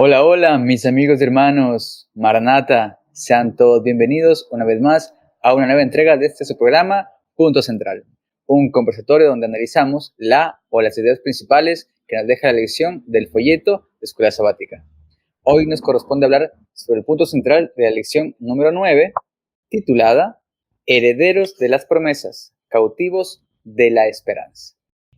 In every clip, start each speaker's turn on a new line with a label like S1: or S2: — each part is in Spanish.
S1: Hola, hola, mis amigos y hermanos, Maranata, sean todos bienvenidos una vez más a una nueva entrega de su programa, Punto Central, un conversatorio donde analizamos la o las ideas principales que nos deja la lección del folleto de Escuela Sabática. Hoy nos corresponde hablar sobre el punto central de la lección número 9, titulada Herederos de las promesas, cautivos de la esperanza.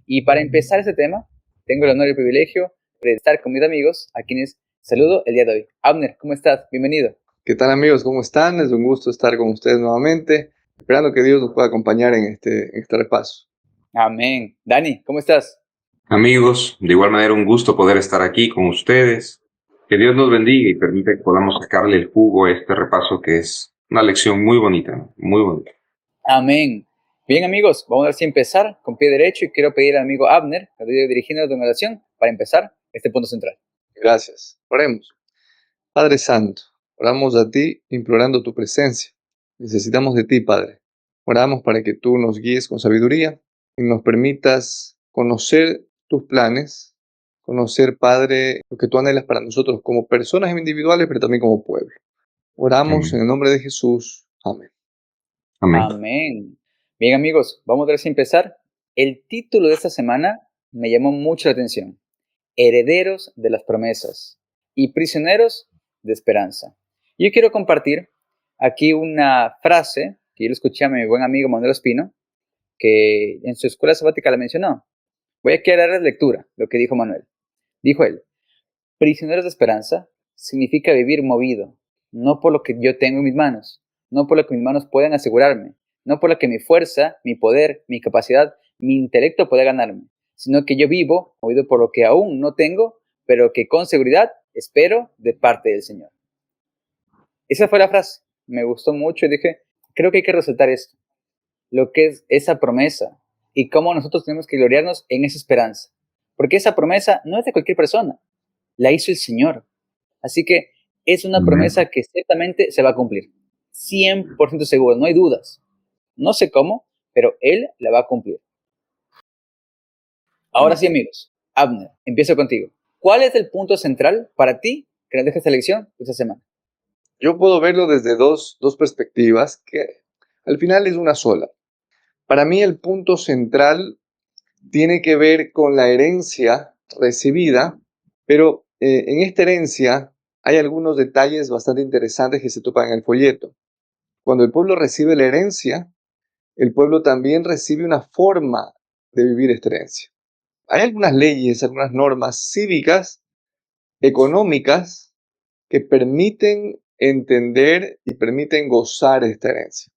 S1: Y para empezar este tema, tengo el honor y el privilegio de estar con mis amigos, a quienes saludo el día de hoy. Abner, ¿cómo estás? Bienvenido.
S2: ¿Qué tal, amigos? ¿Cómo están? Es un gusto estar con ustedes nuevamente, esperando que Dios nos pueda acompañar en este repaso.
S1: Amén. Dani, ¿cómo estás?
S3: Amigos, de igual manera un gusto poder estar aquí con ustedes. Que Dios nos bendiga y permita que podamos sacarle el jugo a este repaso que es una lección muy bonita, ¿no? Muy bonita.
S1: Amén. Bien, amigos, vamos a ver si empezar con pie derecho y quiero pedir al amigo Abner, que estoy dirigiendo la oración, para empezar este punto central.
S2: Gracias. Oremos. Padre Santo, oramos a ti implorando tu presencia. Necesitamos de ti, Padre. Oramos para que tú nos guíes con sabiduría y nos permitas conocer tus planes, conocer, Padre, lo que tú anhelas para nosotros como personas individuales, pero también como pueblo. Oramos en
S3: Amén.
S2: el nombre de Jesús. Amén.
S3: Amén.
S1: Amén. Bien, amigos, vamos a ver si empezar. El título de esta semana me llamó mucho la atención. Herederos de las promesas y prisioneros de esperanza. Yo quiero compartir aquí una frase que yo le escuché a mi buen amigo Manuel Espino, que en su escuela sabática la mencionó. Voy a querer dar lectura, lo que dijo Manuel. Dijo él, prisioneros de esperanza significa vivir movido, no por lo que yo tengo en mis manos, no por lo que mis manos pueden asegurarme, no por lo que mi fuerza, mi poder, mi capacidad, mi intelecto puede ganarme, sino que yo vivo movido por lo que aún no tengo, pero que con seguridad espero de parte del Señor. Esa fue la frase. Me gustó mucho y dije, creo que hay que resaltar esto, lo que es esa promesa y cómo nosotros tenemos que gloriarnos en esa esperanza. Porque esa promesa no es de cualquier persona, la hizo el Señor. Así que es una
S3: Amén.
S1: promesa que ciertamente se va a cumplir. 100% seguro, no hay dudas. No sé cómo, pero Él la va a cumplir. Ahora sí, amigos. Abner, empiezo contigo. ¿Cuál es el punto central para ti que nos deja esta lección esta semana?
S2: Yo puedo verlo desde dos perspectivas que al final es una sola. Para mí el punto central tiene que ver con la herencia recibida, pero en esta herencia hay algunos detalles bastante interesantes que se topan en el folleto. Cuando el pueblo recibe la herencia, el pueblo también recibe una forma de vivir esta herencia. Hay algunas leyes, algunas normas cívicas, económicas, que permiten entender y permiten gozar esta herencia.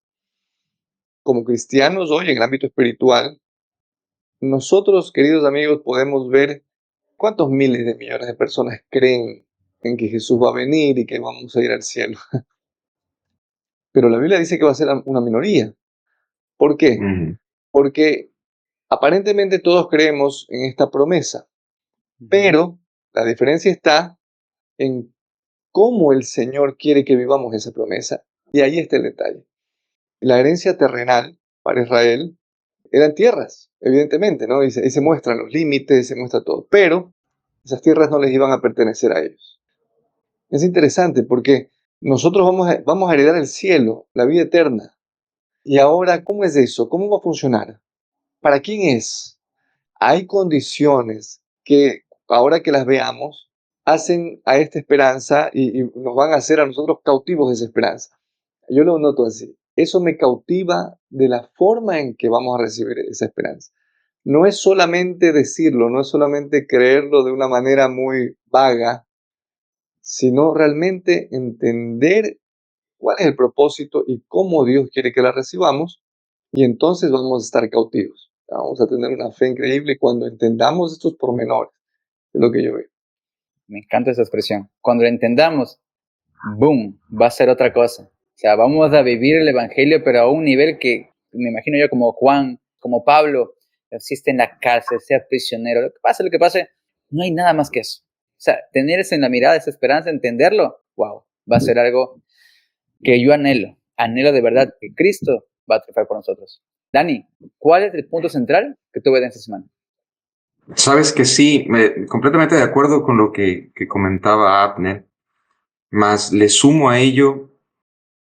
S2: Como cristianos hoy en el ámbito espiritual, nosotros, queridos amigos, podemos ver cuántos miles de millones de personas creen en que Jesús va a venir y que vamos a ir al cielo. Pero la Biblia dice que va a ser una minoría. ¿Por qué?
S3: Ujú.
S2: Porque aparentemente todos creemos en esta promesa, pero la diferencia está en cómo el Señor quiere que vivamos esa promesa. Y ahí está el detalle. La herencia terrenal para Israel eran tierras, evidentemente, ¿no? Y se muestran los límites, se muestra todo. Pero esas tierras no les iban a pertenecer a ellos. Es interesante porque nosotros vamos a heredar el cielo, la vida eterna. Y ahora, ¿cómo es eso? ¿Cómo va a funcionar? ¿Para quién es? Hay condiciones que, ahora que las veamos, hacen a esta esperanza y nos van a hacer a nosotros cautivos de esa esperanza. Yo lo noto así. Eso me cautiva de la forma en que vamos a recibir esa esperanza. No es solamente decirlo, no es solamente creerlo de una manera muy vaga, sino realmente entender cuál es el propósito y cómo Dios quiere que la recibamos, y entonces vamos a estar cautivos. Vamos a tener una fe increíble cuando entendamos estos pormenores, de lo que yo veo.
S1: Me encanta esa expresión. Cuando lo entendamos, boom, va a ser otra cosa. O sea, vamos a vivir el Evangelio, pero a un nivel que me imagino yo como Juan, como Pablo, si esté en la cárcel, sea prisionero, lo que pase, no hay nada más que eso. O sea, tener eso en la mirada, esa esperanza, entenderlo, wow, va a ser algo que yo anhelo de verdad que Cristo va a triunfar por nosotros. Dani, ¿cuál es el punto central que tú ves en esta semana?
S3: Sabes que sí, completamente de acuerdo con lo que comentaba Abner, más le sumo a ello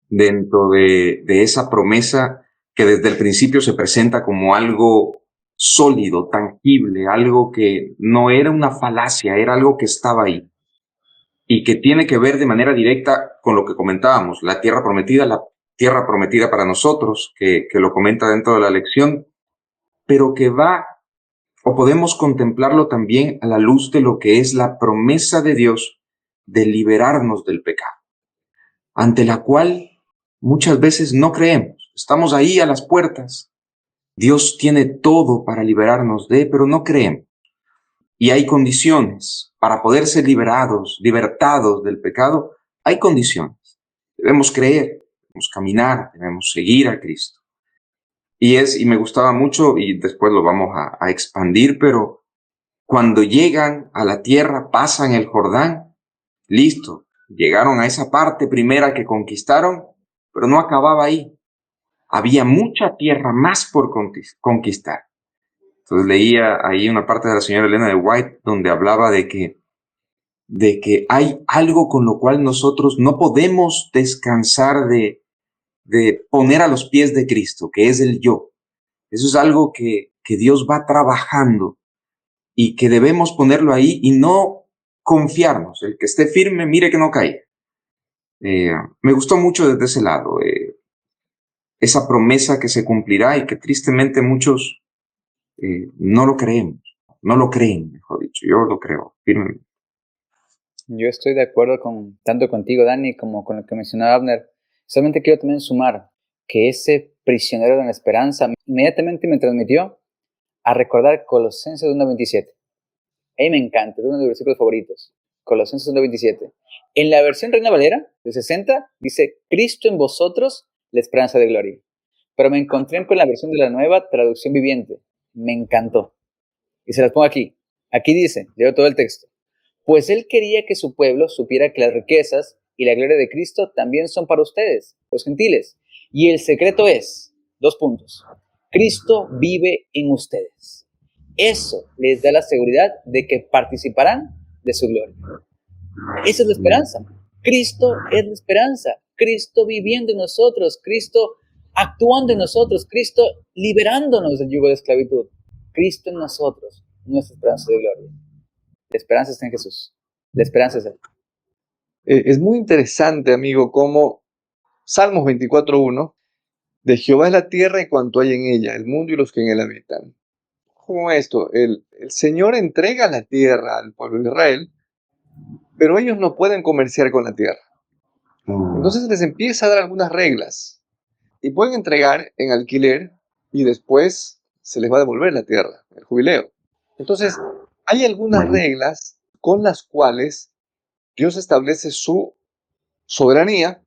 S3: dentro de esa promesa que desde el principio se presenta como algo sólido, tangible, algo que no era una falacia, era algo que estaba ahí y que tiene que ver de manera directa con lo que comentábamos, la tierra prometida para nosotros, que lo comenta dentro de la lección, pero que va, o podemos contemplarlo también a la luz de lo que es la promesa de Dios de liberarnos del pecado, ante la cual muchas veces no creemos. Estamos ahí a las puertas. Dios tiene todo para liberarnos de, pero no creemos. Y hay condiciones para poder ser liberados, libertados del pecado. Hay condiciones. Debemos creer, debemos caminar, debemos seguir a Cristo. Y me gustaba mucho, y después lo vamos a expandir, pero cuando llegan a la tierra, pasan el Jordán, listo, llegaron a esa parte primera que conquistaron, pero no acababa ahí. Había mucha tierra más por conquistar. Entonces leía ahí una parte de la señora Elena de White donde hablaba de que hay algo con lo cual nosotros no podemos descansar de poner a los pies de Cristo, que es el yo. Eso es algo que Dios va trabajando y que debemos ponerlo ahí y no confiarnos. El que esté firme, mire que no caiga. Me gustó mucho desde ese lado, esa promesa que se cumplirá y que tristemente muchos no lo creemos, no lo creen, mejor dicho, yo lo creo firmemente.
S1: Yo estoy de acuerdo tanto contigo, Dani, como con lo que mencionaba Abner. Solamente quiero también sumar que ese prisionero de la esperanza inmediatamente me transmitió a recordar Colosenses 1:27. A mí me encanta, es uno de mis versículos favoritos. Colosenses 1:27. En la versión Reina Valera, de 60, dice, Cristo en vosotros, la esperanza de gloria. Pero me encontré con la versión de la nueva traducción viviente. Me encantó. Y se las pongo aquí. Aquí dice, leo todo el texto. Pues él quería que su pueblo supiera que las riquezas y la gloria de Cristo también son para ustedes, los gentiles. Y el secreto es, 2 puntos, Cristo vive en ustedes. Eso les da la seguridad de que participarán de su gloria. Esa es la esperanza. Cristo es la esperanza. Cristo viviendo en nosotros, Cristo actuando en nosotros, Cristo liberándonos del yugo de esclavitud. Cristo en nosotros, nuestra esperanza de gloria. La esperanza está en Jesús. La esperanza es Él.
S2: Es muy interesante, amigo, cómo Salmos 24:1, de Jehová es la tierra y cuanto hay en ella, el mundo y los que en él habitan. Como esto, el Señor entrega la tierra al pueblo de Israel, pero ellos no pueden comerciar con la tierra. Entonces les empieza a dar algunas reglas y pueden entregar en alquiler y después se les va a devolver la tierra, el jubileo. Entonces, hay algunas reglas con las cuales Dios establece su soberanía,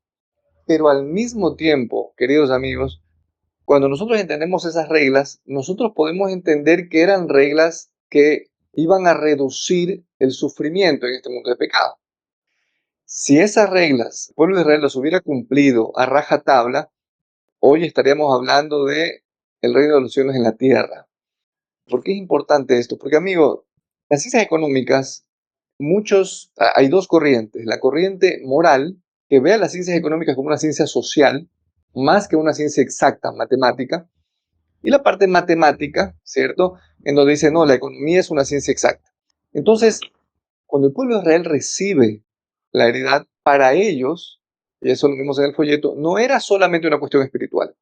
S2: pero al mismo tiempo, queridos amigos, cuando nosotros entendemos esas reglas, nosotros podemos entender que eran reglas que iban a reducir el sufrimiento en este mundo de pecado. Si esas reglas el pueblo de Israel las hubiera cumplido a rajatabla, hoy estaríamos hablando de el reino de los cielos en la tierra. ¿Por qué es importante esto? Porque, amigo, las ciencias económicas, hay dos corrientes. La corriente moral, que ve a las ciencias económicas como una ciencia social, más que una ciencia exacta, matemática, y la parte matemática, ¿cierto? En donde dice, no, la economía es una ciencia exacta. Entonces, cuando el pueblo de Israel recibe la heredad, para ellos, y eso lo vimos en el folleto, no era solamente una cuestión espiritual.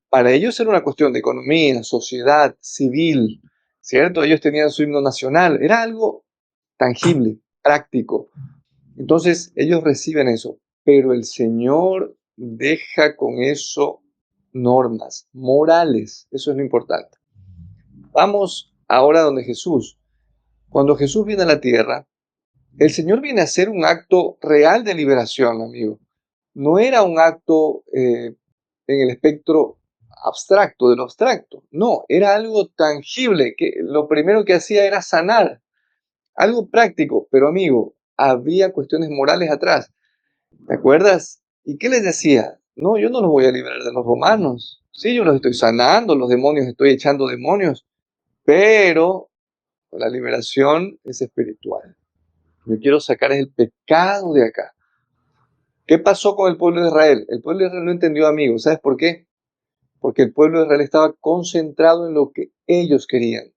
S2: Para ellos era una cuestión de economía, sociedad, civil, ¿cierto? Ellos tenían su himno nacional, era algo tangible, práctico. Entonces ellos reciben eso, pero el Señor deja con eso normas morales, eso es lo importante. Vamos ahora donde Jesús. Cuando Jesús viene a la tierra, el Señor viene a hacer un acto real de liberación, amigo. No era un acto en el espectro abstracto de lo abstracto, no, era algo tangible, que lo primero que hacía era sanar, algo práctico, pero amigo, había cuestiones morales atrás. ¿Te acuerdas? ¿Y qué les decía? No, yo no los voy a liberar de los romanos. Sí, yo los estoy sanando, los demonios, estoy echando demonios, pero La liberación es espiritual. Yo quiero sacar el pecado de acá. ¿Qué pasó con el pueblo de Israel? El pueblo de Israel no entendió, amigos. ¿Sabes por qué? Porque el pueblo de Israel estaba concentrado en lo que ellos querían.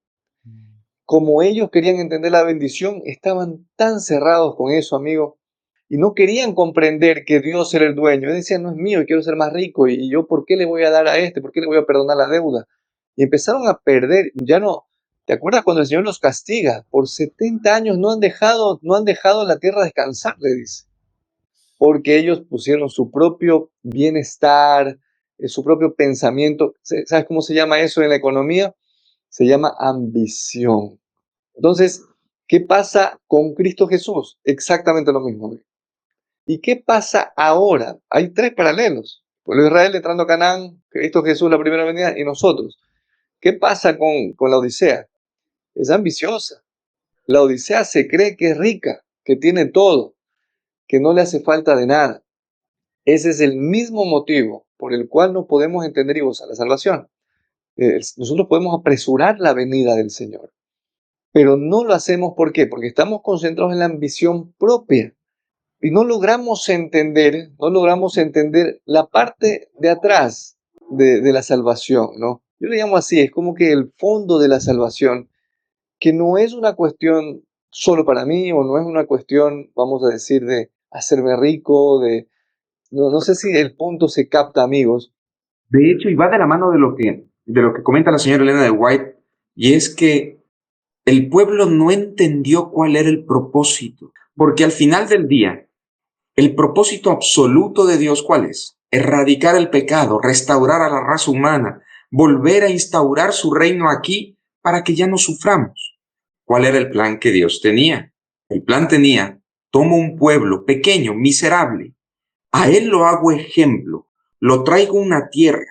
S2: Como ellos querían entender la bendición, estaban tan cerrados con eso, amigo, y no querían comprender que Dios era el dueño. Ellos decían, no es mío, quiero ser más rico, y yo, ¿por qué le voy a dar a este? ¿Por qué le voy a perdonar la deuda? Y empezaron a perder, ya no, ¿te acuerdas cuando el Señor los castiga? Por 70 años no han dejado la tierra descansar, le dice, porque ellos pusieron su propio bienestar, su propio pensamiento. ¿Sabes cómo se llama eso en la economía? Se llama ambición. Entonces, ¿qué pasa con Cristo Jesús? Exactamente lo mismo. ¿Y qué pasa ahora? Hay tres paralelos. Pueblo de Israel entrando a Canaán, Cristo Jesús la primera venida y nosotros. ¿Qué pasa con la Odisea? Es ambiciosa. La Odisea se cree que es rica, que tiene todo, que no le hace falta de nada. Ese es el mismo motivo por el cual no podemos entender y gozar la salvación. Nosotros podemos apresurar la venida del Señor. Pero no lo hacemos, ¿por qué? Porque estamos concentrados en la ambición propia y no logramos entender la parte de atrás de la salvación, ¿no? Yo le llamo así, es como que el fondo de la salvación, que no es una cuestión solo para mí o no es una cuestión, vamos a decir, de hacerme rico, no sé si el punto se capta, amigos.
S3: De hecho, y va de la mano de lo que comenta la señora Elena de White, y es que el pueblo no entendió cuál era el propósito, porque al final del día, el propósito absoluto de Dios, ¿cuál es? Erradicar el pecado, restaurar a la raza humana, volver a instaurar su reino aquí para que ya no suframos. ¿Cuál era el plan que Dios tenía? El plan tenía, tomo un pueblo pequeño, miserable, a él lo hago ejemplo, lo traigo a una tierra,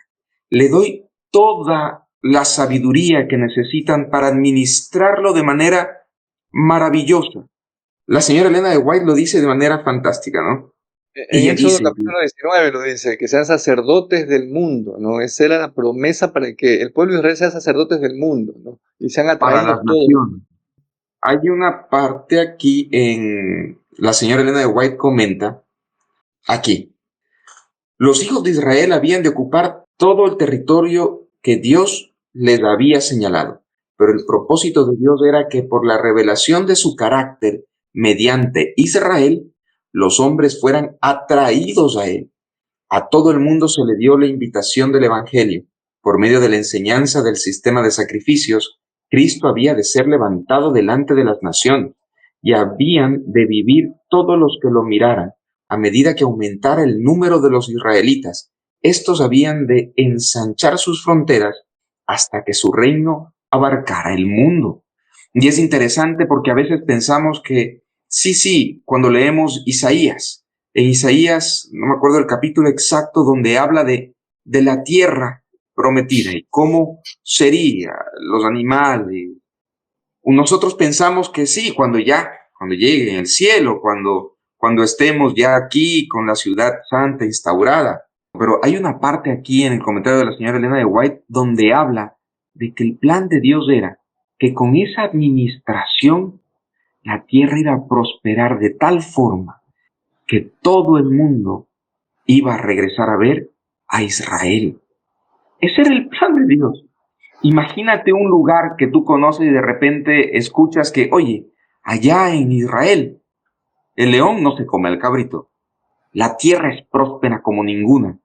S3: le doy toda la sabiduría que necesitan para administrarlo de manera maravillosa. La señora Elena de White lo dice de manera fantástica, ¿no?
S2: En
S3: Ella
S2: Éxodo
S3: dice,
S2: capítulo 19 lo dice, que sean sacerdotes del mundo, ¿no? Esa era la promesa para que el pueblo de Israel sea sacerdotes del mundo, ¿no? Y sean
S3: para
S2: atraídos
S3: las
S2: todos.
S3: naciones. Hay una parte aquí en la señora Elena de White comenta, aquí, los hijos de Israel habían de ocupar todo el territorio que Dios les había señalado, pero el propósito de Dios era que por la revelación de su carácter mediante Israel, los hombres fueran atraídos a él. A todo el mundo se le dio la invitación del Evangelio. Por medio de la enseñanza del sistema de sacrificios, Cristo había de ser levantado delante de las naciones y habían de vivir todos los que lo miraran. A medida que aumentara el número de los israelitas, estos habían de ensanchar sus fronteras hasta que su reino abarcara el mundo. Y es interesante porque a veces pensamos que, sí, cuando leemos Isaías, en Isaías, no me acuerdo el capítulo exacto, donde habla de la tierra prometida y cómo sería los animales. Nosotros pensamos que sí, cuando llegue el cielo, cuando estemos ya aquí con la ciudad santa instaurada. Pero hay una parte aquí en el comentario de la señora Elena de White donde habla de que el plan de Dios era que con esa administración la tierra iba a prosperar de tal forma que todo el mundo iba a regresar a ver a Israel. Ese era el plan de Dios. Imagínate un lugar que tú conoces y de repente escuchas que, oye, allá en Israel, el león no se come al cabrito. La tierra es próspera como ninguna.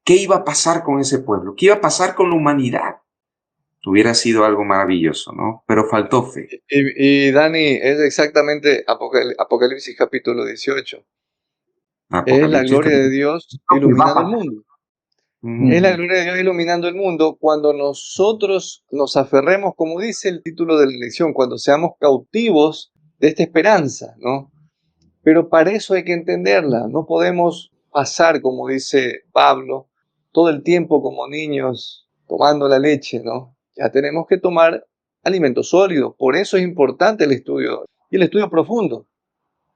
S3: ¿Qué iba a pasar con ese pueblo? ¿Qué iba a pasar con la humanidad? Hubiera sido algo maravilloso, ¿no? Pero faltó fe.
S2: Y Dani, es exactamente Apocalipsis capítulo 18. Es la
S3: Apocalipsis
S2: gloria de
S3: capítulo.
S2: Dios
S3: ¿Qué va a
S2: iluminando el
S3: pasar?
S2: mundo. Es la gloria de Dios iluminando el mundo cuando nosotros nos aferremos, como dice el título de la lección, cuando seamos cautivos de esta esperanza, ¿no? Pero para eso hay que entenderla. No podemos pasar, como dice Pablo, todo el tiempo como niños tomando la leche, ¿no? Ya tenemos que tomar alimentos sólidos. Por eso es importante el estudio y el estudio profundo.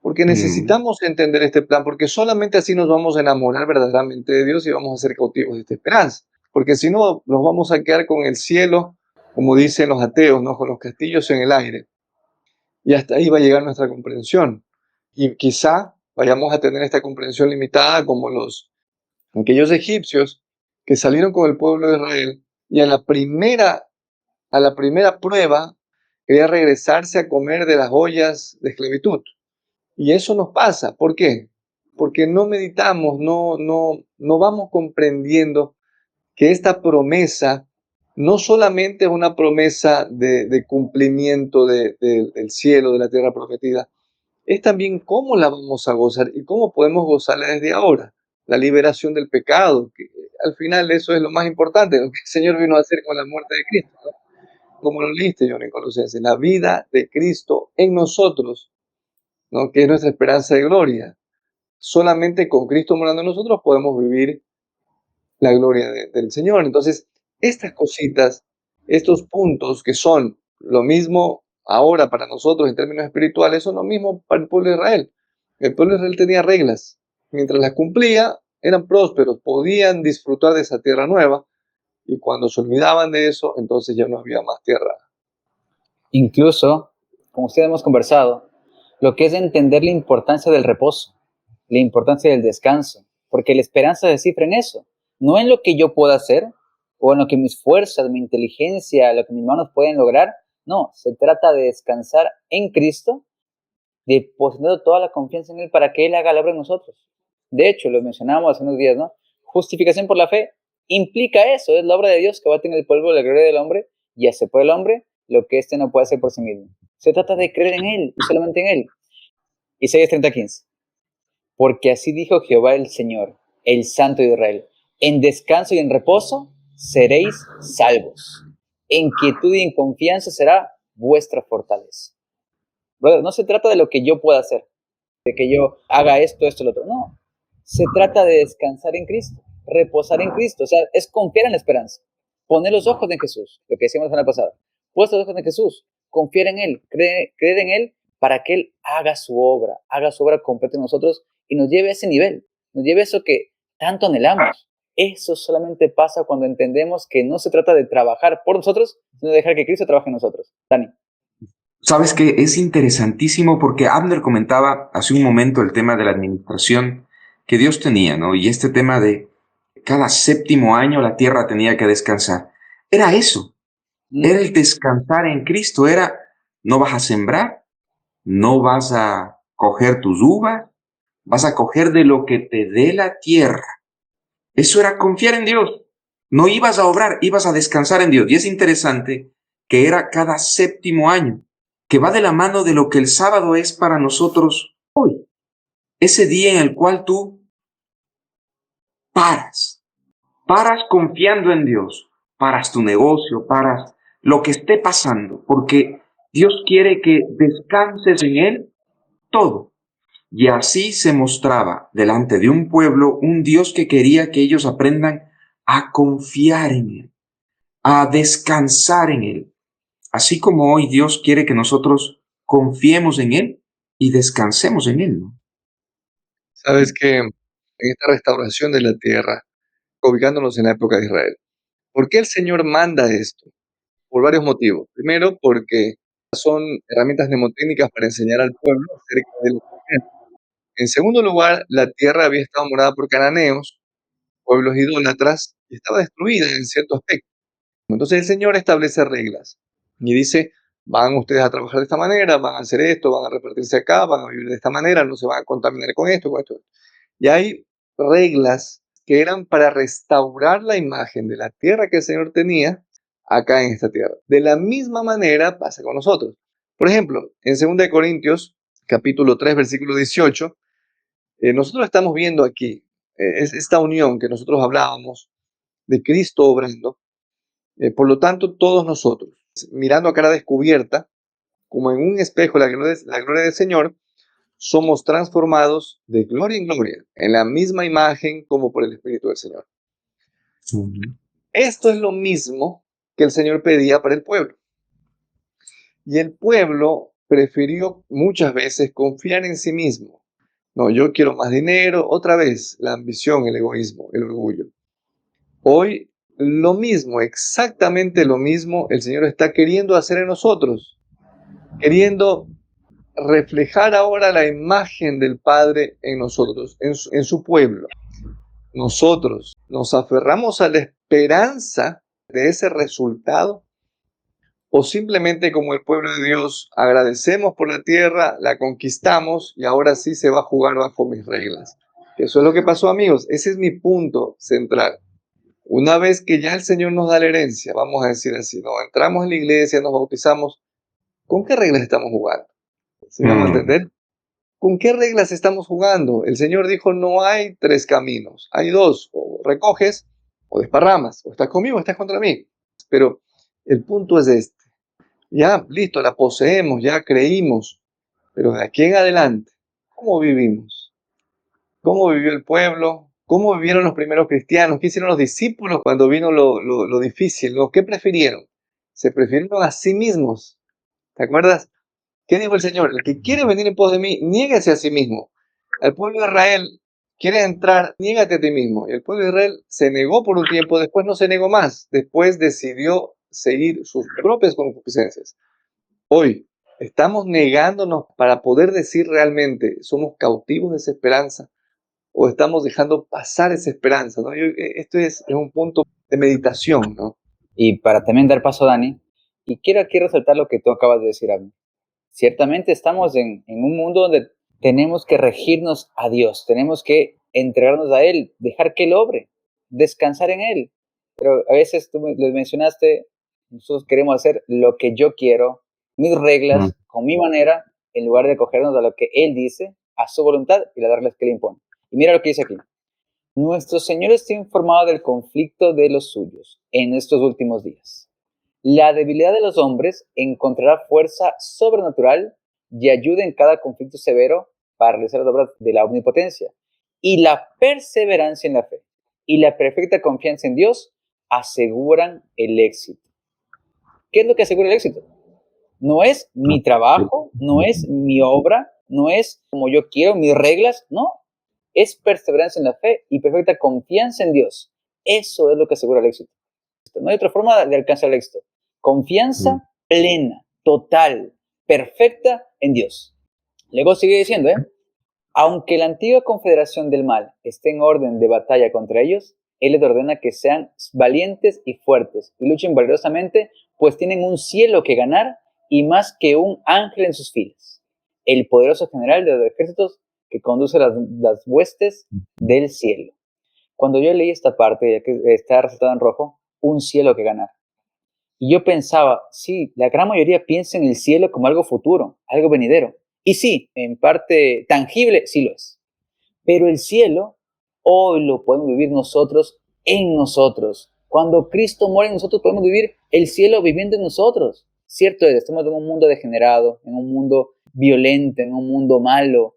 S2: Porque necesitamos entender este plan, porque solamente así nos vamos a enamorar verdaderamente de Dios y vamos a ser cautivos de esta esperanza. Porque si no, nos vamos a quedar con el cielo como dicen los ateos, ¿no? Con los castillos en el aire. Y hasta ahí va a llegar nuestra comprensión. Y quizá vayamos a tener esta comprensión limitada como aquellos egipcios que salieron con el pueblo de Israel y a la primera prueba quería regresarse a comer de las ollas de esclavitud. Y eso nos pasa. ¿Por qué? Porque no meditamos, no vamos comprendiendo que esta promesa no solamente es una promesa de cumplimiento del cielo, de la tierra prometida, es también cómo la vamos a gozar y cómo podemos gozarla desde ahora. La liberación del pecado, que al final eso es lo más importante, lo que el Señor vino a hacer con la muerte de Cristo, ¿no? Como lo leíste, John, en Colosenses, la vida de Cristo en nosotros, ¿no? Que es nuestra esperanza de gloria. Solamente con Cristo morando en nosotros podemos vivir la gloria del Señor. Entonces, estas cositas, estos puntos que son lo mismo ahora para nosotros en términos espirituales, son lo mismo para el pueblo de Israel. El pueblo de Israel tenía reglas. Mientras las cumplía, eran prósperos, podían disfrutar de esa tierra nueva, y cuando se olvidaban de eso, entonces ya no había más tierra.
S1: Incluso, como ustedes hemos conversado, lo que es entender la importancia del reposo, la importancia del descanso, porque la esperanza se descifra en eso, no en lo que yo pueda hacer o en lo que mis fuerzas, mi inteligencia, lo que mis manos pueden lograr. No, se trata de descansar en Cristo, depositando toda la confianza en Él para que Él haga la obra en nosotros. De hecho, lo mencionábamos hace unos días, ¿no? Justificación por la fe implica eso, es la obra de Dios que va a tener el polvo de la gloria del hombre y hace por el hombre lo que éste no puede hacer por sí mismo. Se trata de creer en Él y solamente en Él. Isaías 30:15. Porque así dijo Jehová el Señor, el Santo de Israel: en descanso y en reposo seréis salvos. En quietud y en confianza será vuestra fortaleza. Brother, no se trata de lo que yo pueda hacer, de que yo haga esto, lo otro. No, se trata de descansar en Cristo, reposar en Cristo. O sea, es confiar en la esperanza. Poner los ojos en Jesús, lo que decíamos la semana pasada. Puestos los ojos en Jesús, confiar en Él, creer en Él para que Él haga su obra completa en nosotros y nos lleve a ese nivel, nos lleve a eso que tanto anhelamos. Eso solamente pasa cuando entendemos que no se trata de trabajar por nosotros, sino de dejar que Cristo trabaje en nosotros. Dani.
S3: Sabes que es interesantísimo porque Abner comentaba hace un momento el tema de la administración que Dios tenía, ¿no? Y este tema de cada séptimo año la tierra tenía que descansar. Era eso, era el descansar en Cristo, era no vas a sembrar, no vas a coger tus uvas, vas a coger de lo que te dé la tierra. Eso era confiar en Dios. No ibas a obrar, ibas a descansar en Dios. Y es interesante que era cada séptimo año, que va de la mano de lo que el sábado es para nosotros hoy. Ese día en el cual tú paras confiando en Dios, paras tu negocio, paras lo que esté pasando, porque Dios quiere que descanses en Él todo. Y así se mostraba delante de un pueblo un Dios que quería que ellos aprendan a confiar en Él, a descansar en Él. Así como hoy Dios quiere que nosotros confiemos en Él y descansemos en Él, ¿no?
S2: Sabes que en esta restauración de la tierra, ubicándonos en la época de Israel, ¿por qué el Señor manda esto? Por varios motivos. Primero, porque son herramientas mnemotécnicas para enseñar al pueblo acerca de lo que es. En segundo lugar, la tierra había estado morada por cananeos, pueblos idólatras, y estaba destruida en cierto aspecto. Entonces el Señor establece reglas y dice: van ustedes a trabajar de esta manera, van a hacer esto, van a repartirse acá, van a vivir de esta manera, no se van a contaminar con esto, con esto. Y hay reglas que eran para restaurar la imagen de la tierra que el Señor tenía acá en esta tierra. De la misma manera pasa con nosotros. Por ejemplo, en 2 Corintios, capítulo 3, versículo 18, nosotros estamos viendo aquí es esta unión que nosotros hablábamos de Cristo obrando. Por lo tanto, todos nosotros, mirando a cara descubierta, como en un espejo la gloria del Señor, somos transformados de gloria en gloria, en la misma imagen como por el Espíritu del Señor. Esto es lo mismo que el Señor pedía para el pueblo. Y el pueblo prefirió muchas veces confiar en sí mismo. No, yo quiero más dinero, otra vez la ambición, el egoísmo, el orgullo. Hoy lo mismo, exactamente lo mismo, el Señor está queriendo hacer en nosotros, queriendo reflejar ahora la imagen del Padre en nosotros, en su pueblo. Nosotros nos aferramos a la esperanza de ese resultado, o simplemente como el pueblo de Dios agradecemos por la tierra, la conquistamos y ahora sí se va a jugar bajo mis reglas. Eso es lo que pasó, amigos. Ese es mi punto central. Una vez que ya el Señor nos da la herencia, vamos a decir así, ¿no? Entramos en la iglesia, nos bautizamos, ¿con qué reglas estamos jugando? ¿Sí me vamos a entender? ¿Con qué reglas estamos jugando? El Señor dijo, no hay 3 caminos, hay 2, o recoges o desparramas, o estás conmigo o estás contra mí. Pero el punto es este. Ya, listo, la poseemos, ya creímos, pero de aquí en adelante, ¿cómo vivimos? ¿Cómo vivió el pueblo? ¿Cómo vivieron los primeros cristianos? ¿Qué hicieron los discípulos cuando vino lo difícil? ¿Qué prefirieron? Se prefirieron a sí mismos. ¿Te acuerdas? ¿Qué dijo el Señor? El que quiere venir en pos de mí, niéguese a sí mismo. El pueblo de Israel quiere entrar, niégate a ti mismo. Y el pueblo de Israel se negó por un tiempo, después no se negó más. Después decidió seguir sus propias concupiscencias. Hoy estamos negándonos para poder decir realmente, somos cautivos de esa esperanza o estamos dejando pasar esa esperanza, ¿no? Esto es un punto de meditación, ¿no?
S1: Y para también dar paso a Dani, y quiero aquí resaltar lo que tú acabas de decir, Abner. Ciertamente estamos en un mundo donde tenemos que regirnos a Dios, tenemos que entregarnos a Él, dejar que Él obre, descansar en Él. Pero a veces tú les mencionaste, nosotros queremos hacer lo que yo quiero, mis reglas, con mi manera, en lugar de acogernos a lo que Él dice, a su voluntad y las reglas que Él impone. Y mira lo que dice aquí. Nuestro Señor está informado del conflicto de los suyos en estos últimos días. La debilidad de los hombres encontrará fuerza sobrenatural y ayuda en cada conflicto severo para realizar las obras de la omnipotencia. Y la perseverancia en la fe y la perfecta confianza en Dios aseguran el éxito. ¿Qué es lo que asegura el éxito? No es mi trabajo, no es mi obra, no es como yo quiero, mis reglas, no. Es perseverancia en la fe y perfecta confianza en Dios. Eso es lo que asegura el éxito. No hay otra forma de alcanzar el éxito. Confianza plena, total, perfecta en Dios. Luego sigue diciendo, aunque la antigua confederación del mal esté en orden de batalla contra ellos, Él les ordena que sean valientes y fuertes y luchen valerosamente, pues tienen un cielo que ganar y más que un ángel en sus filas. El poderoso general de los ejércitos que conduce las huestes del cielo. Cuando yo leí esta parte, ya que está resaltada en rojo, un cielo que ganar. Y yo pensaba, sí, la gran mayoría piensa en el cielo como algo futuro, algo venidero. Y sí, en parte tangible, sí lo es. Pero el cielo, hoy lo podemos vivir nosotros en nosotros. Cuando Cristo muere en nosotros, podemos vivir el cielo viviendo en nosotros. Cierto es, estamos en un mundo degenerado, en un mundo violento, en un mundo malo.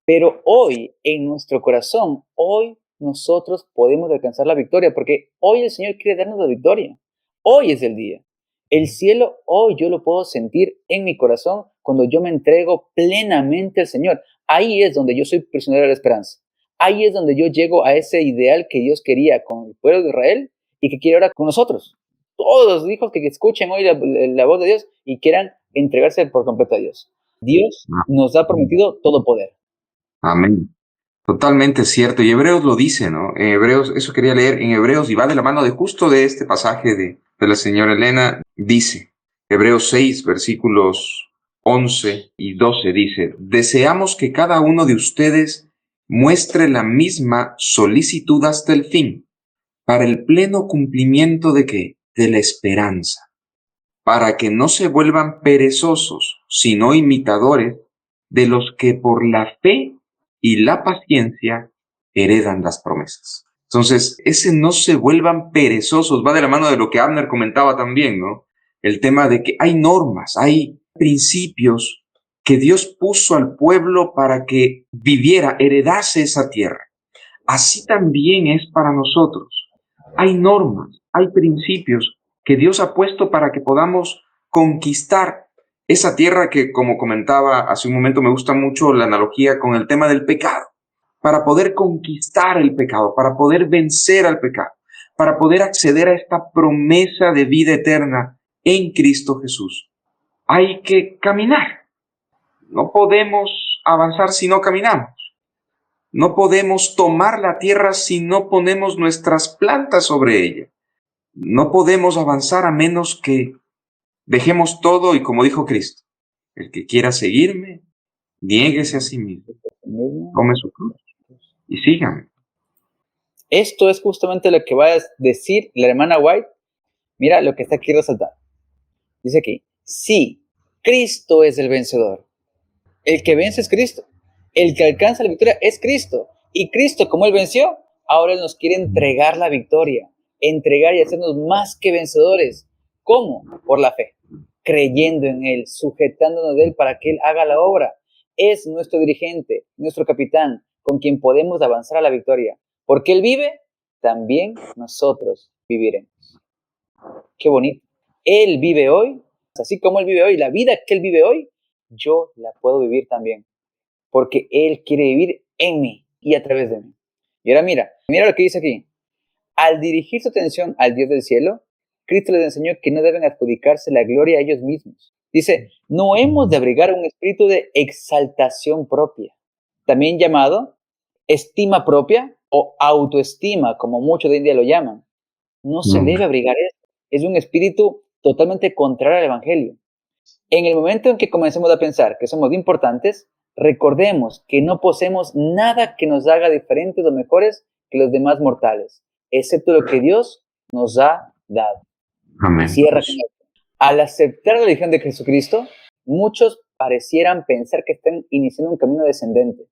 S1: Pero hoy, en nuestro corazón, hoy nosotros podemos alcanzar la victoria, porque hoy el Señor quiere darnos la victoria. Hoy es el día. El cielo hoy yo lo puedo sentir en mi corazón cuando yo me entrego plenamente al Señor. Ahí es donde yo soy prisionero de la esperanza. Ahí es donde yo llego a ese ideal que Dios quería con el pueblo de Israel y que quiere ahora con nosotros. Todos los hijos que escuchen hoy la voz de Dios y quieran entregarse por completo a Dios. Dios nos ha prometido todo poder.
S3: Amén. Totalmente cierto. Y Hebreos lo dice, ¿no? En Hebreos, eso quería leer en Hebreos y va de la mano de justo de este pasaje de la señora Elena. Dice, Hebreos 6, versículos 11 y 12, dice, deseamos que cada uno de ustedes muestre la misma solicitud hasta el fin, para el pleno cumplimiento de ¿qué? De la esperanza, para que no se vuelvan perezosos, sino imitadores de los que por la fe y la paciencia heredan las promesas. Entonces, ese no se vuelvan perezosos va de la mano de lo que Abner comentaba también, ¿no? El tema de que hay normas, hay principios que Dios puso al pueblo para que viviera, heredase esa tierra. Así también es para nosotros. Hay normas, hay principios que Dios ha puesto para que podamos conquistar esa tierra que, como comentaba hace un momento, me gusta mucho la analogía con el tema del pecado. Para poder conquistar el pecado, para poder vencer al pecado, para poder acceder a esta promesa de vida eterna en Cristo Jesús? Hay que caminar. No podemos avanzar si no caminamos. No podemos tomar la tierra si no ponemos nuestras plantas sobre ella. No podemos avanzar a menos que dejemos todo y, como dijo Cristo, el que quiera seguirme, niéguese a sí mismo, tome su cruz y sígame.
S1: Esto es justamente lo que va a decir la hermana White. Mira lo que está aquí resaltado. Dice aquí, sí, Cristo es el vencedor. El que vence es Cristo. El que alcanza la victoria es Cristo. Y Cristo, como Él venció, ahora Él nos quiere entregar la victoria. Entregar y hacernos más que vencedores. ¿Cómo? Por la fe. Creyendo en Él, sujetándonos de Él para que Él haga la obra. Es nuestro dirigente, nuestro capitán, con quien podemos avanzar a la victoria. Porque Él vive, también nosotros viviremos. Qué bonito. Él vive hoy, así como Él vive hoy, la vida que Él vive hoy, yo la puedo vivir también. Porque Él quiere vivir en mí y a través de mí. Y ahora mira lo que dice aquí. Al dirigir su atención al Dios del cielo, Cristo les enseñó que no deben adjudicarse la gloria a ellos mismos. Dice, no hemos de abrigar un espíritu de exaltación propia, también llamado estima propia o autoestima, como muchos de hoy en día lo llaman. No se debe abrigar esto. Es un espíritu totalmente contrario al Evangelio. En el momento en que comencemos a pensar que somos importantes, recordemos que no poseemos nada que nos haga diferentes o mejores que los demás mortales, excepto lo que Dios nos ha dado.
S3: Amén.
S1: Cierra con esto. Al aceptar la religión de Jesucristo, muchos parecieran pensar que están iniciando un camino descendente.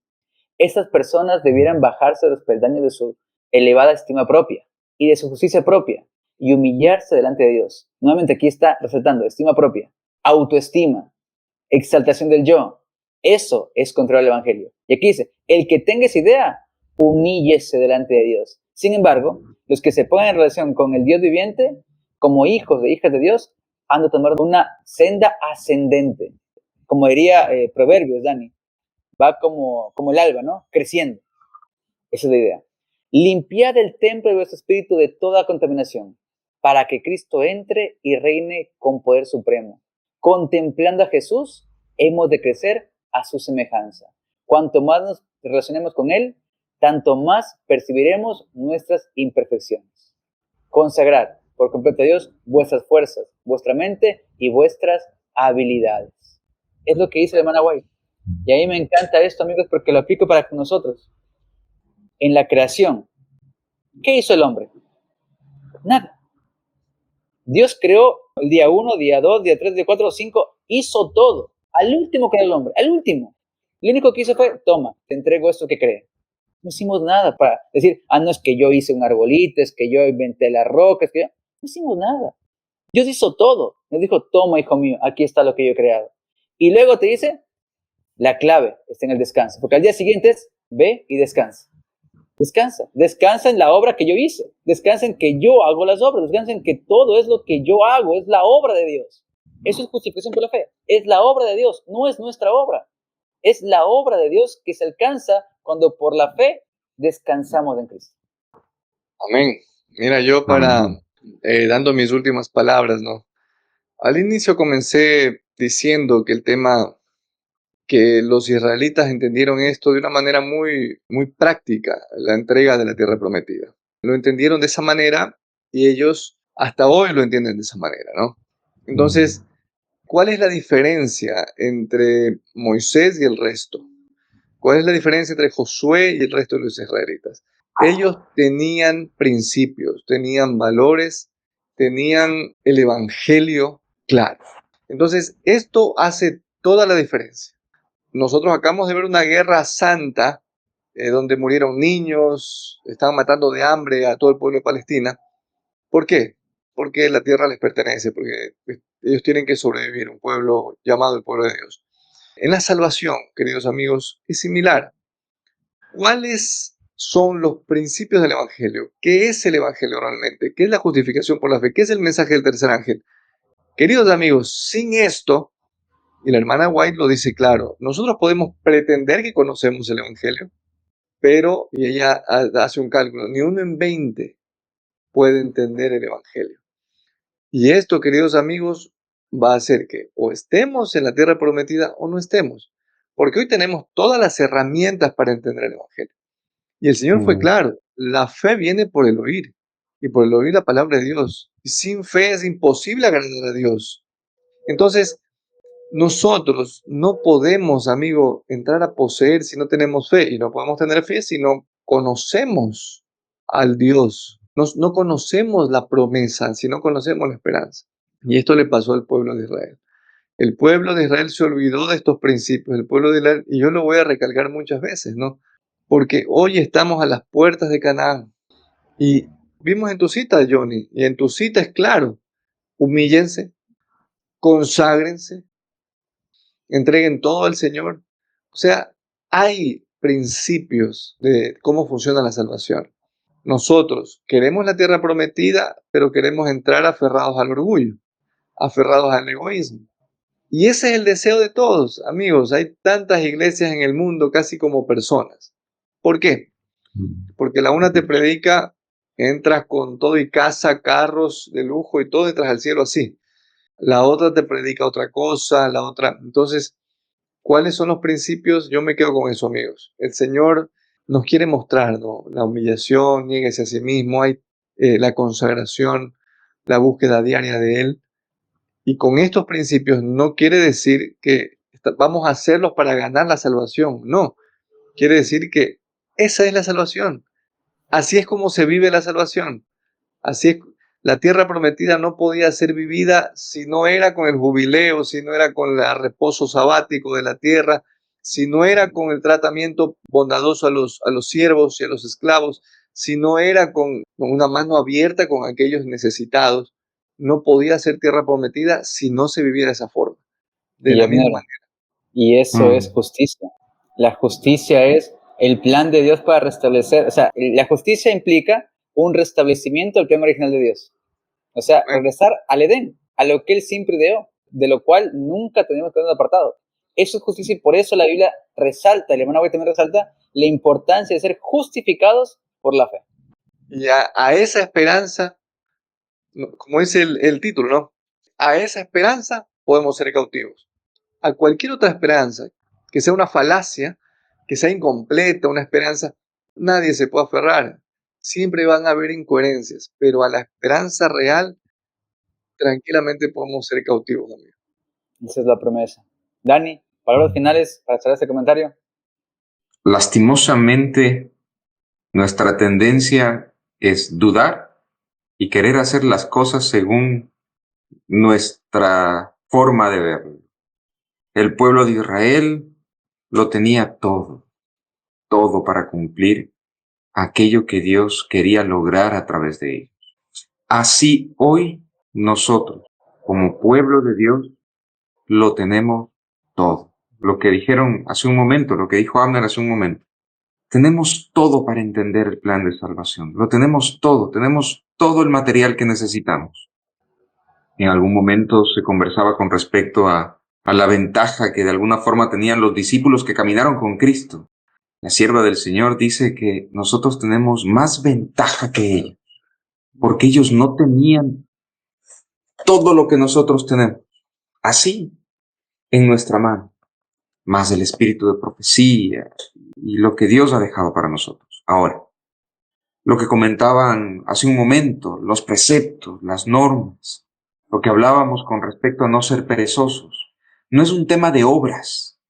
S1: Estas personas debieran bajarse de los peldaños de su elevada estima propia y de su justicia propia y humillarse delante de Dios. Nuevamente aquí está resaltando estima propia, autoestima, exaltación del yo. Eso es contrario al Evangelio. Y aquí dice, el que tenga esa idea, humíllese delante de Dios. Sin embargo, los que se pongan en relación con el Dios viviente, como hijos e hijas de Dios, han de tomar una senda ascendente. Como diría Proverbios, Dani, va como el alba, ¿no? Creciendo. Esa es la idea. Limpiad el templo de vuestro espíritu de toda contaminación, para que Cristo entre y reine con poder supremo. Contemplando a Jesús, hemos de crecer a su semejanza. Cuanto más nos relacionemos con Él, tanto más percibiremos nuestras imperfecciones. Consagrad por completo a Dios vuestras fuerzas, vuestra mente y vuestras habilidades. Es lo que dice la hermana White. Y a mí me encanta esto, amigos, porque lo aplico para nosotros. En la creación, ¿qué hizo el hombre? Nada. Dios creó el día 1, día 2, día 3, día 4, 5, hizo todo. Al último creó el hombre, al último. Lo único que hizo fue, toma, te entrego esto que creé. No hicimos nada para decir, no es que yo hice un arbolito, es que yo inventé la roca, es que yo... No hicimos nada. Dios hizo todo. Nos dijo, toma, hijo mío, aquí está lo que yo he creado. Y luego te dice, la clave está en el descanso. Porque al día siguiente es, ve y descansa. Descansa. Descansa en la obra que yo hice. Descansa en que yo hago las obras. Descansa en que todo es lo que yo hago. Es la obra de Dios. Eso es justificación por la fe. Es la obra de Dios. No es nuestra obra. Es la obra de Dios que se alcanza cuando por la fe descansamos en Cristo.
S2: Amén. Mira, yo dando mis últimas palabras, ¿no? Al inicio comencé diciendo que el tema, que los israelitas entendieron esto de una manera muy, muy práctica, la entrega de la tierra prometida. Lo entendieron de esa manera y ellos hasta hoy lo entienden de esa manera, ¿no? Entonces, ¿cuál es la diferencia entre Moisés y el resto? ¿Cuál es la diferencia entre Josué y el resto de los israelitas? Ellos tenían principios, tenían valores, tenían el evangelio claro. Entonces, esto hace toda la diferencia. Nosotros acabamos de ver una guerra santa donde murieron niños, estaban matando de hambre a todo el pueblo de Palestina. ¿Por qué? Porque la tierra les pertenece, porque ellos tienen que sobrevivir, un pueblo llamado el pueblo de Dios. En la salvación, queridos amigos, es similar. ¿Cuáles son los principios del Evangelio? ¿Qué es el Evangelio realmente? ¿Qué es la justificación por la fe? ¿Qué es el mensaje del tercer ángel? Queridos amigos, sin esto, y la hermana White lo dice claro, nosotros podemos pretender que conocemos el Evangelio, pero, y ella hace un cálculo, ni 1 en 20 puede entender el Evangelio. Y esto, queridos amigos, va a hacer que o estemos en la tierra prometida o no estemos. Porque hoy tenemos todas las herramientas para entender el Evangelio. Y el Señor fue claro, la fe viene por el oír, y por el oír la palabra de Dios. Y sin fe es imposible agradar a Dios. Entonces, nosotros no podemos, amigo, entrar a poseer si no tenemos fe, y no podemos tener fe si no conocemos al Dios. No conocemos la promesa, si no conocemos la esperanza. Y esto le pasó al pueblo de Israel. El pueblo de Israel se olvidó de estos principios, el pueblo de Israel, y yo lo voy a recalcar muchas veces, ¿no? Porque hoy estamos a las puertas de Canaán. Y vimos en tu cita, Johnny, y en tu cita es claro, humíllense, conságrense, entreguen todo al Señor. O sea, hay principios de cómo funciona la salvación. Nosotros queremos la tierra prometida, pero queremos entrar aferrados al orgullo, aferrados al egoísmo. Y ese es el deseo de todos, amigos. Hay tantas iglesias en el mundo casi como personas. ¿Por qué? Porque la una te predica, entras con todo y casa, carros de lujo y todo, entras al cielo así. La otra te predica otra cosa, la otra. Entonces, ¿cuáles son los principios? Yo me quedo con eso, amigos. El Señor nos quiere mostrar, ¿no? La humillación, niéguese a sí mismo, hay la consagración, la búsqueda diaria de Él. Y con estos principios no quiere decir que vamos a hacerlos para ganar la salvación. No, quiere decir que esa es la salvación. Así es como se vive la salvación. Así es. La tierra prometida no podía ser vivida si no era con el jubileo, si no era con el reposo sabático de la tierra, si no era con el tratamiento bondadoso a los siervos y a los esclavos, si no era con una mano abierta con aquellos necesitados. No podía ser tierra prometida si no se viviera de esa forma. De
S1: Y
S2: la misma
S1: Abner,
S2: manera.
S1: y eso es justicia. La justicia es el plan de Dios para restablecer, o sea, la justicia implica un restablecimiento del plan original de Dios. O sea, regresar al Edén, a lo que Él siempre ideó, de lo cual nunca tenemos que quedar apartado. Eso es justicia y por eso la Biblia resalta, el hermano White también resalta, la importancia de ser justificados por la fe.
S2: Y a esa esperanza, como dice el título, ¿no? A esa esperanza podemos ser cautivos. A cualquier otra esperanza, que sea una falacia, que sea incompleta, una esperanza, nadie se puede aferrar. Siempre van a haber incoherencias, pero a la esperanza real, tranquilamente podemos ser cautivos, amigo.
S1: Esa es la promesa. Dani, palabras finales para cerrar este comentario.
S3: Lastimosamente, nuestra tendencia es dudar y querer hacer las cosas según nuestra forma de verlo. El pueblo de Israel lo tenía todo para cumplir aquello que Dios quería lograr a través de ellos. Así hoy nosotros, como pueblo de Dios, lo tenemos todo. Lo que dijeron hace un momento, lo que dijo Abner hace un momento. Tenemos todo para entender el plan de salvación. Lo tenemos todo el material que necesitamos. En algún momento se conversaba con respecto a la ventaja que de alguna forma tenían los discípulos que caminaron con Cristo. La sierva del Señor dice que nosotros tenemos más ventaja que ellos, porque ellos no tenían todo lo que nosotros tenemos, así en nuestra mano, más el espíritu de profecía y lo que Dios ha dejado para nosotros. Ahora, lo que comentaban hace un momento, los preceptos, las normas, lo que hablábamos con respecto a no ser perezosos, no es un tema de obras,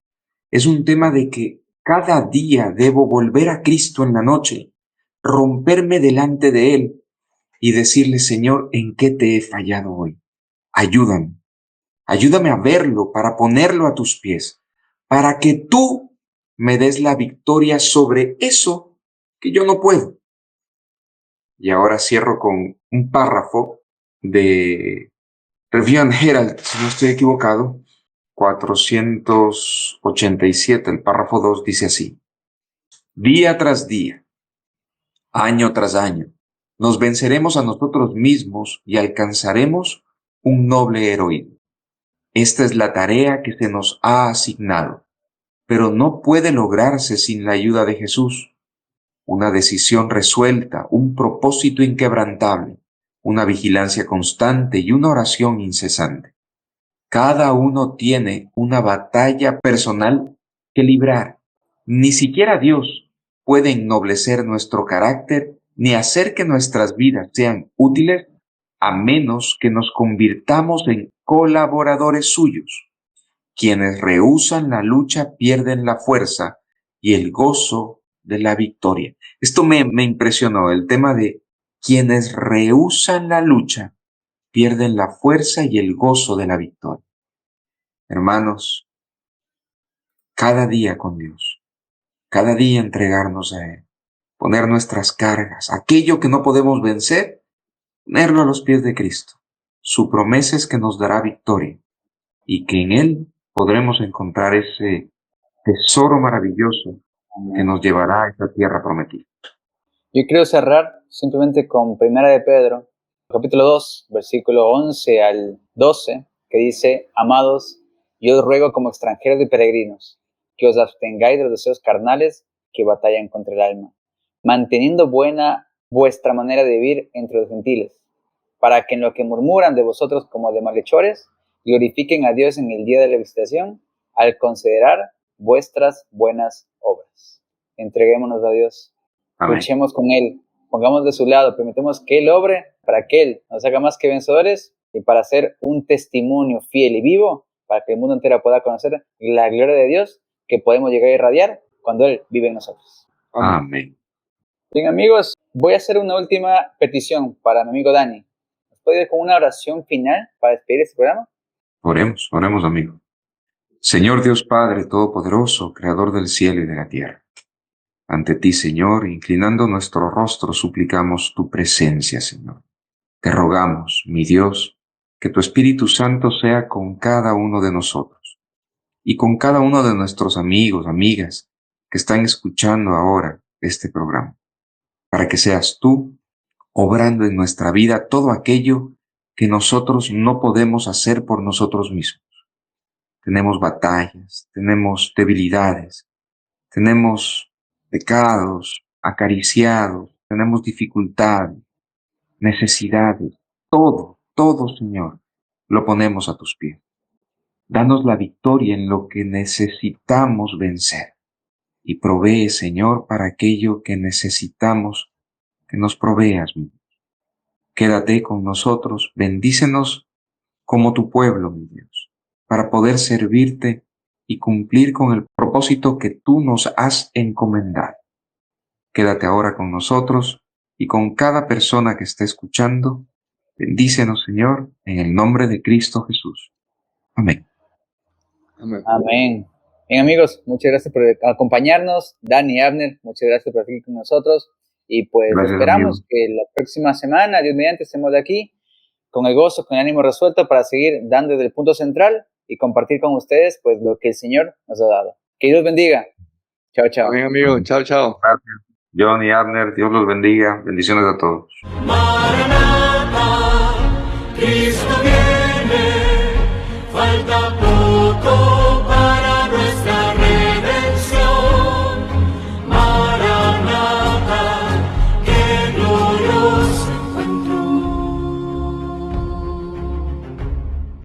S3: es un tema de que cada día debo volver a Cristo en la noche, romperme delante de Él y decirle, Señor, ¿en qué te he fallado hoy? Ayúdame. Ayúdame a verlo para ponerlo a tus pies, para que tú me des la victoria sobre eso que yo no puedo. Y ahora cierro con un párrafo de Review and Herald, si no estoy equivocado, 487, el párrafo 2 dice así: día tras día, año tras año, nos venceremos a nosotros mismos y alcanzaremos un noble heroísmo. Esta es la tarea que se nos ha asignado, pero no puede lograrse sin la ayuda de Jesús. una decisión resuelta, un propósito inquebrantable, una vigilancia constante y una oración incesante. Cada uno tiene una batalla personal que librar. Ni siquiera Dios puede ennoblecer nuestro carácter ni hacer que nuestras vidas sean útiles a menos que nos convirtamos en colaboradores suyos. Quienes rehúsan la lucha pierden la fuerza y el gozo de la victoria. Esto me impresionó, el tema de quienes rehúsan la lucha pierden la fuerza y el gozo de la victoria. Hermanos, cada día con Dios, cada día entregarnos a Él, poner nuestras cargas, aquello que no podemos vencer, ponerlo a los pies de Cristo. Su promesa es que nos dará victoria y que en Él podremos encontrar ese tesoro maravilloso que nos llevará a esa tierra prometida.
S1: Yo quiero cerrar simplemente con 1 de Pedro, capítulo 2, versículo 11 al 12, que dice: Amados, yo os ruego como extranjeros y peregrinos, que os abstengáis de los deseos carnales que batallan contra el alma, manteniendo buena vuestra manera de vivir entre los gentiles, para que en lo que murmuran de vosotros como de malhechores, glorifiquen a Dios en el día de la visitación, al considerar vuestras buenas obras. Entreguémonos a Dios.
S3: Amén.
S1: Luchemos con Él, pongamos de su lado, permitamos que Él obre para que Él nos haga más que vencedores y para ser un testimonio fiel y vivo, para que el mundo entero pueda conocer la gloria de Dios que podemos llegar a irradiar cuando Él vive en nosotros.
S3: Amén.
S1: Bien, amigos, voy a hacer una última petición para mi amigo Dani. ¿Nos puede ir con una oración final para despedir este programa?
S3: Oremos, amigo. Señor Dios Padre Todopoderoso, Creador del cielo y de la tierra. Ante ti, Señor, inclinando nuestro rostro, suplicamos tu presencia, Señor. Te rogamos, mi Dios, que tu Espíritu Santo sea con cada uno de nosotros y con cada uno de nuestros amigos, amigas, que están escuchando ahora este programa, para que seas tú obrando en nuestra vida todo aquello que nosotros no podemos hacer por nosotros mismos. Tenemos batallas, tenemos debilidades, tenemos pecados acariciados, tenemos dificultades, necesidades, todo, Señor, lo ponemos a tus pies. Danos la victoria en lo que necesitamos vencer y provee, Señor, para aquello que necesitamos que nos proveas, mi Dios. Quédate con nosotros, bendícenos como tu pueblo, mi Dios, para poder servirte y cumplir con el propósito que tú nos has encomendado. Quédate ahora con nosotros y con cada persona que esté escuchando. Bendícenos, Señor, en el nombre de Cristo Jesús. Amén.
S2: Amén.
S1: Amén. Bien, amigos, muchas gracias por acompañarnos. Dani y Abner, muchas gracias por estar aquí con nosotros. Y pues
S3: Gracias,
S1: esperamos
S3: amigo,
S1: que la próxima semana, Dios mediante, estemos de aquí con el gozo, con el ánimo resuelto para seguir dando desde el punto central y compartir con ustedes pues lo que el Señor nos ha dado. Que Dios bendiga. Chao, chao.
S2: Amén, amigo. Chao, chao.
S3: Gracias. John y Abner, Dios los bendiga. Bendiciones a todos.
S4: Maranatha, Cristo viene, falta